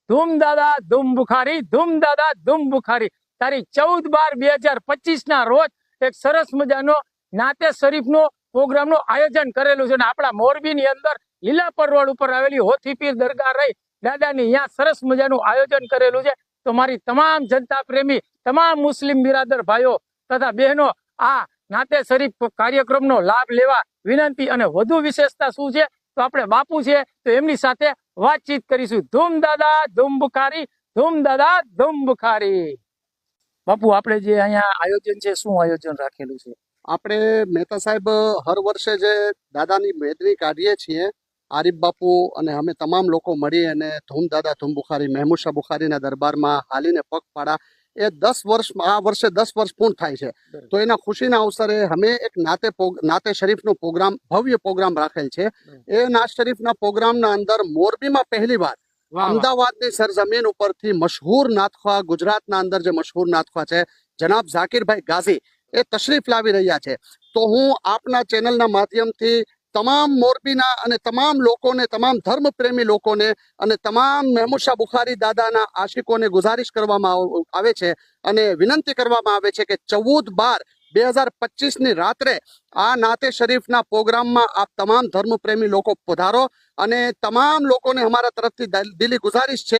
ધૂમ દાદા ધૂમ બુખારી, ધૂમ દાદા ધૂમ બુખારી. તારીખ 14/12/2025 ના રોજ એક સરસ મજાનો નાતે શરીફનો પ્રોગ્રામનું આયોજન કરેલું છે. અને આપણા મોરબીની અંદર લીલાપર રોડ ઉપર આવેલી હોથીપીર દરગાહ રહી દાદાની અહીંયા સરસ મજાનું આયોજન કરેલું છે. તો મારી તમામ જનતા પ્રેમી, તમામ મુસ્લિમ બિરાદર ભાઈઓ તથા બહેનો આ નાતે શરીફ કાર્યક્રમનો લાભ લેવા વિનંતી. અને વધુ વિશેષતા શું છે તો આપણે બાપુ છે તો એમની સાથે વાતચીત કરીશું. ધૂમ દાદા ધૂમ બુખારી, ધૂમ દાદા ધૂમ બુખારી. બાપુ, આપણે જે અહીંયા આયોજન છે, શું આયોજન રાખેલું છે? આપણે મહેતા સાહેબ હર વર્ષે જે દાદાની મેદની કાઢીએ છીએ, આરીફ બાપુ અને અમે તમામ લોકો મળી અને ધૂમ દાદા ધૂમ બુખારી મહેમૂદ શાહ બુખારીના દરબારમાં હાલીને પગપાળા એ 10 વર્ષ, આ વર્ષે 10 વર્ષ પૂર્ણ થાય છે. તો એના ખુશીના અવસરે અમે એક નાતે શરીફનો પ્રોગ્રામ, ભવ્ય પ્રોગ્રામ રાખેલ છે. એ નાત શરીફના પ્રોગ્રામના અંદર મોરબીમાં પહેલી વાર અમદાવાદની સરજમીન ઉપરથી મશહૂર નાતખવા, ગુજરાતના અંદર જે મશહૂર નાતખવા છે જનાબ ઝાકીરભાઈ ગાઝી, એ તશરીફ લાવી રહ્યા છે. તો હું આપના ચેનલના માધ્યમથી તમામ મોરબીના અને તમામ લોકોને, તમામ ધર્મપ્રેમી લોકોને અને તમામ મહેમૂદ શાહ બુખારી દાદાના આશિકોને ગુજારિશ કરવામાં આવે છે અને વિનંતી કરવામાં આવે છે કે 14/12/2025 ની રાત્રે આ નાતે શરીફના પ્રોગ્રામમાં આપ તમામ ધર્મપ્રેમી લોકો પધારો. અને તમામ લોકોને અમારા તરફથી દિલી ગુજારિશ છે